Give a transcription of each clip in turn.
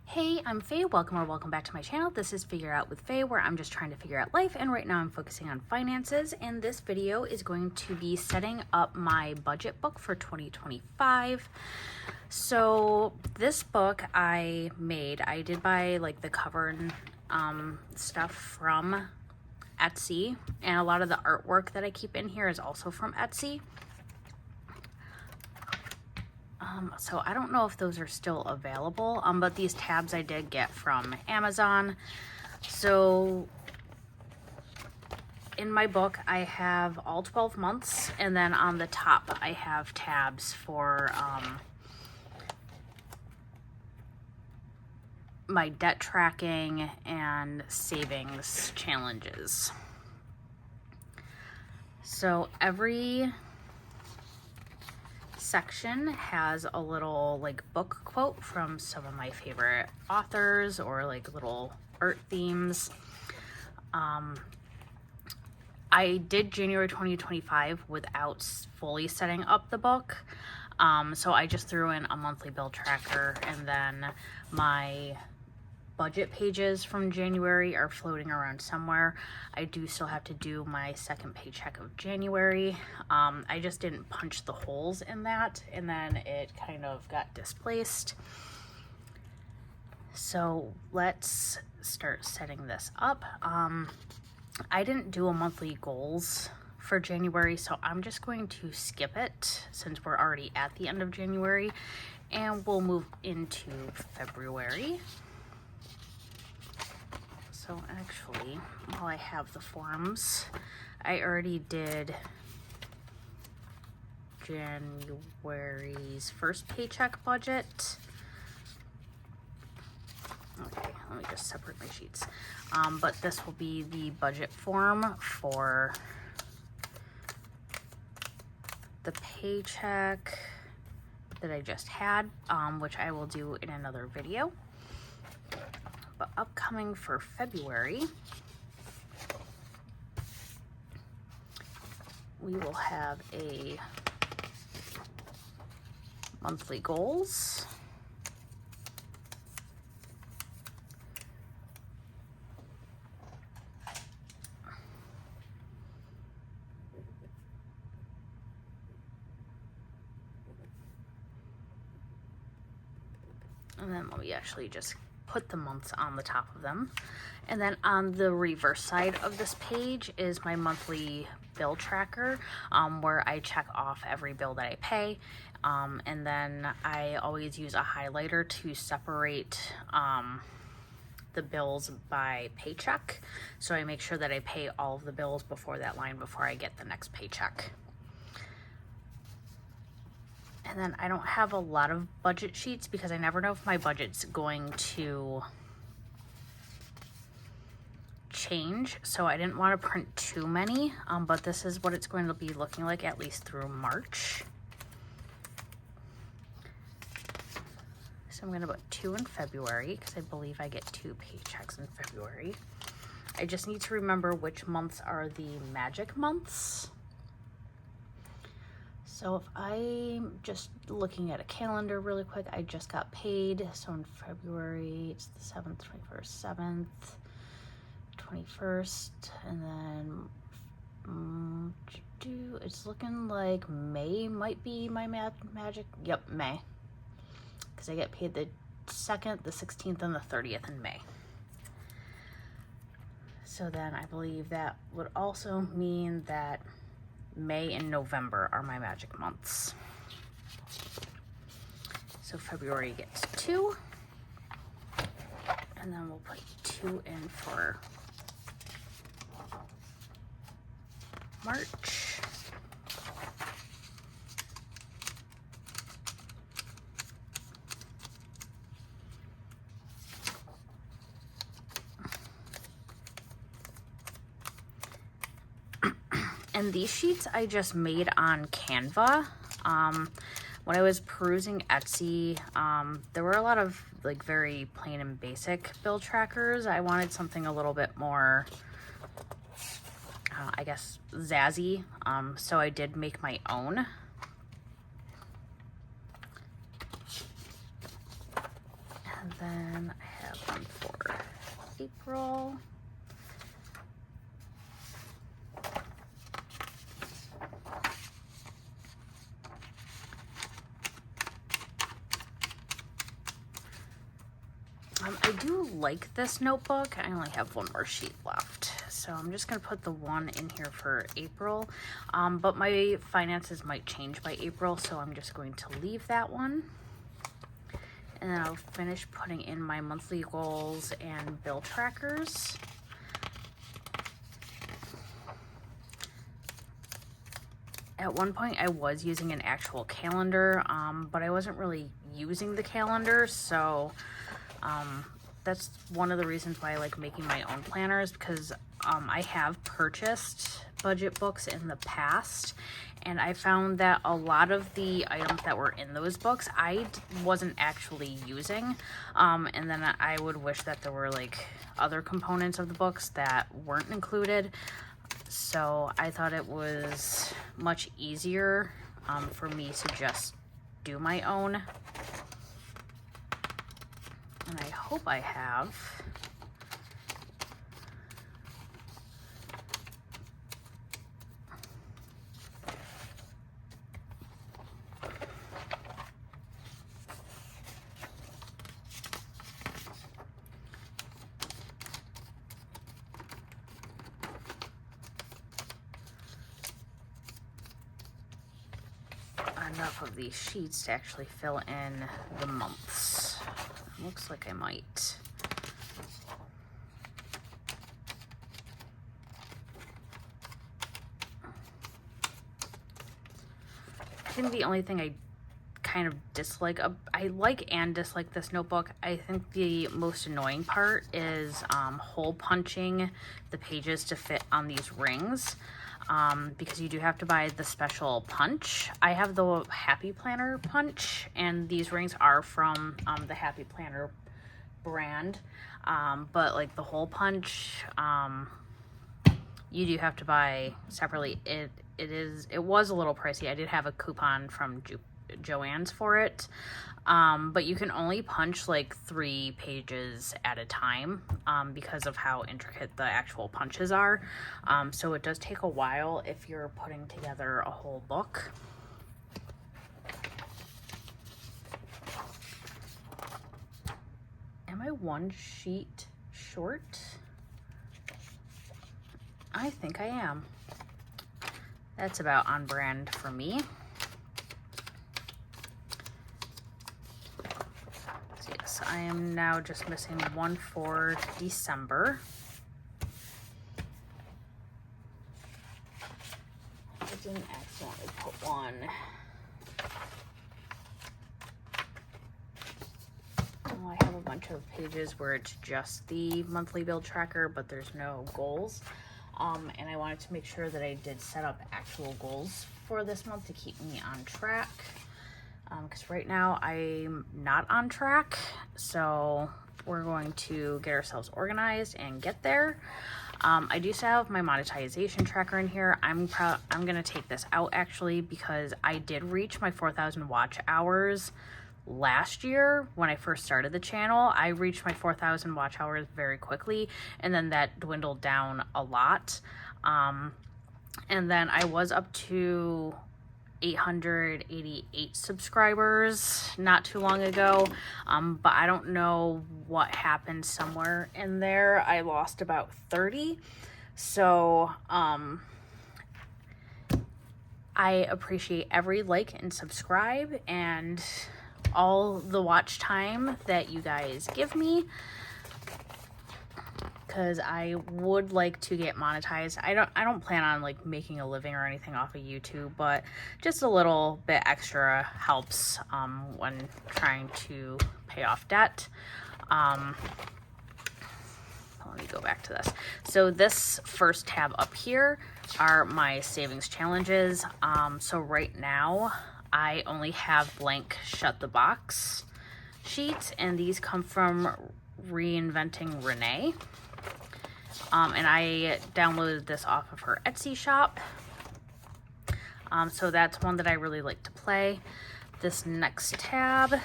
Hey, I'm Faye. Welcome back to my channel. This is Figure Out with Faye, where I'm just trying to figure out life, and right now I'm focusing on finances, and this video is going to be setting up my budget book for 2025. So this book I did buy like the cover and stuff from Etsy, and a lot of the artwork that I keep in here is also from Etsy. So I don't know if those are still available, but these tabs I did get from Amazon. So in my book, I have all 12 months, and then on the top, I have tabs for my debt tracking and savings challenges. So every section has a little like book quote from some of my favorite authors or like little art themes. I did January 2025 without fully setting up the book. So I just threw in a monthly bill tracker, and then my budget pages from January are floating around somewhere. I do still have to do my second paycheck of January. I just didn't punch the holes in that, and then it kind of got displaced. So let's start setting this up. I didn't do a monthly goals for January, so I'm just going to skip it since we're already at the end of January, and we'll move into February. So actually, while I have the forms, I already did January's first paycheck budget. Okay, let me just separate my sheets. But this will be the budget form for the paycheck that I just had, which I will do in another video. But upcoming for February, we will have a monthly goals, and then let me actually just put the months on the top of them. And then on the reverse side of this page is my monthly bill tracker, where I check off every bill that I pay. And then I always use a highlighter to separate the bills by paycheck. So I make sure that I pay all of the bills before that line before I get the next paycheck. And then I don't have a lot of budget sheets because I never know if my budget's going to change. So I didn't want to print too many, but this is what it's going to be looking like at least through March. So I'm going to put 2 in February because I believe I get 2 paychecks in February. I just need to remember which months are the magic months. So if I'm just looking at a calendar really quick, I just got paid. So in February, it's the 7th, 21st, 7th, 21st, and then it's looking like May might be my magic. Yep, May. Because I get paid the 2nd, the 16th, and the 30th in May. So then I believe that would also mean that May and November are my magic months. So February gets 2, and then we'll put 2 in for March. And these sheets I just made on Canva. When I was perusing Etsy, there were a lot of like very plain and basic bill trackers. I wanted something a little bit more, I guess, zazzy. So I did make my own. then I have one for April. I do like this notebook. I only have one more sheet left, so I'm just going to put the one in here for April, but my finances might change by April, so I'm just going to leave that one. And then I'll finish putting in my monthly goals and bill trackers. At one point I was using an actual calendar, but I wasn't really using the calendar, so that's one of the reasons why I like making my own planners, because I have purchased budget books in the past, and I found that a lot of the items that were in those books I wasn't actually using, and then I would wish that there were like other components of the books that weren't included. So I thought it was much easier for me to just do my own. And I hope I have enough of these sheets to actually fill in the months. Looks like I might. I think the only thing I kind of dislike, I like and dislike this notebook. I think the most annoying part is hole punching the pages to fit on these rings. Because you do have to buy the special punch. I have the Happy Planner punch, and these rings are from the Happy Planner brand, but like the hole punch, you do have to buy separately. It was a little pricey. I did have a coupon from Joann's for it, but you can only punch like 3 pages at a time because of how intricate the actual punches are. So it does take a while if you're putting together a whole book. Am I one sheet short? I think I am. That's about on brand for me. So yes, I am now just missing one for December. I didn't accidentally put one. Oh, I have a bunch of pages where it's just the monthly bill tracker, but there's no goals. And I wanted to make sure that I did set up actual goals for this month to keep me on track. Because right now I'm not on track, so we're going to get ourselves organized and get there. I do still have my monetization tracker in here. I'm gonna take this out actually, because I did reach my 4,000 watch hours last year when I first started the channel. I reached my 4,000 watch hours very quickly, and then that dwindled down a lot. And then I was up to 888 subscribers not too long ago, but I don't know what happened. Somewhere in there I lost about 30. So I appreciate every like and subscribe and all the watch time that you guys give me, because I would like to get monetized. I don't plan on like making a living or anything off of YouTube, but just a little bit extra helps when trying to pay off debt. Let me go back to this. So this first tab up here are my savings challenges. So right now I only have blank shut the box sheets, and these come from Reinventing Renee. And I downloaded this off of her Etsy shop. So that's one that I really like to play. This next tab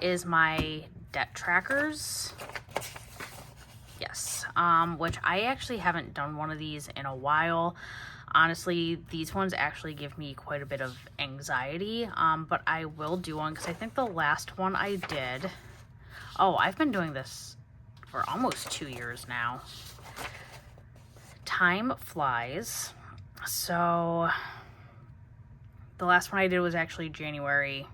is my debt trackers. Yes, which I actually haven't done one of these in a while. Honestly, these ones actually give me quite a bit of anxiety, but I will do one because I think the last one I did, oh, I've been doing this for almost 2 years now. Time flies. So the last one I did was actually January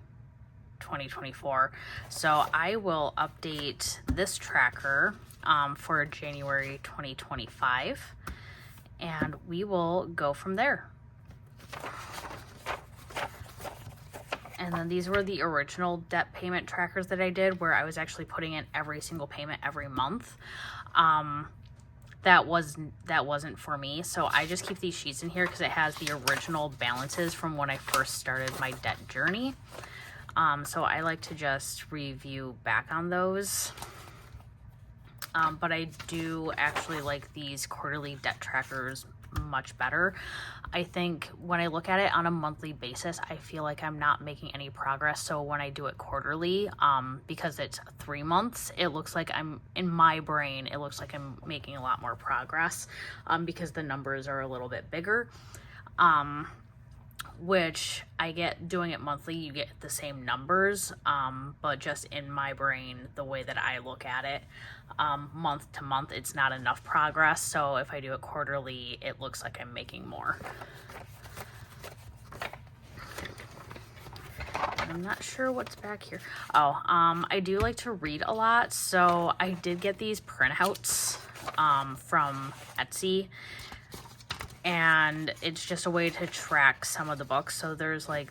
2024. So I will update this tracker for January 2025, and we will go from there. And then these were the original debt payment trackers that I did, where I was actually putting in every single payment every month. That wasn't for me, so I just keep these sheets in here because it has the original balances from when I first started my debt journey. So I like to just review back on those. But I do actually like these quarterly debt trackers much better. I think when I look at it on a monthly basis, I feel like I'm not making any progress. So when I do it quarterly, because it's 3 months, it looks like in my brain, it looks like I'm making a lot more progress, because the numbers are a little bit bigger. Which I get doing it monthly, you get the same numbers, but just in my brain, the way that I look at it, month to month, it's not enough progress. So if I do it quarterly, it looks like I'm making more. I'm not sure what's back here. Oh, I do like to read a lot, so I did get these printouts from Etsy. And it's just a way to track some of the books. So there's like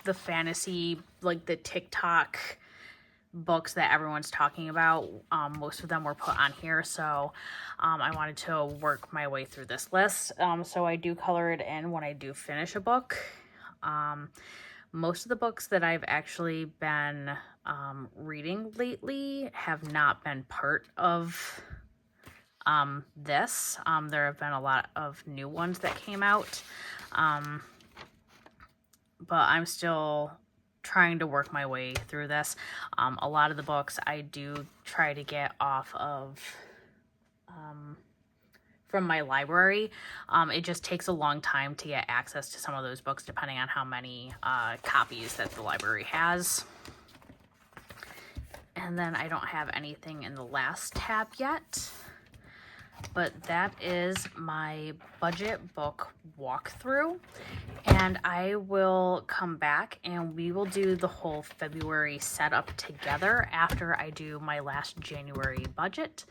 the fantasy, like the TikTok books that everyone's talking about. Most of them were put on here. So I wanted to work my way through this list. So I do color it in when I do finish a book. Most of the books that I've actually been reading lately have not been part of this. There have been a lot of new ones that came out, but I'm still trying to work my way through this. A lot of the books I do try to get off of from my library. It just takes a long time to get access to some of those books, depending on how many copies that the library has. And then I don't have anything in the last tab yet, but that is my budget book walkthrough. And I will come back and we will do the whole February setup together after I do my last January budget.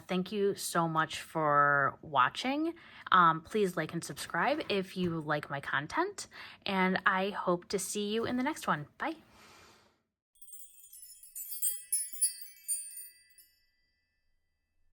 Thank you so much for watching. Please like and subscribe if you like my content, and I hope to see you in the next one. Bye.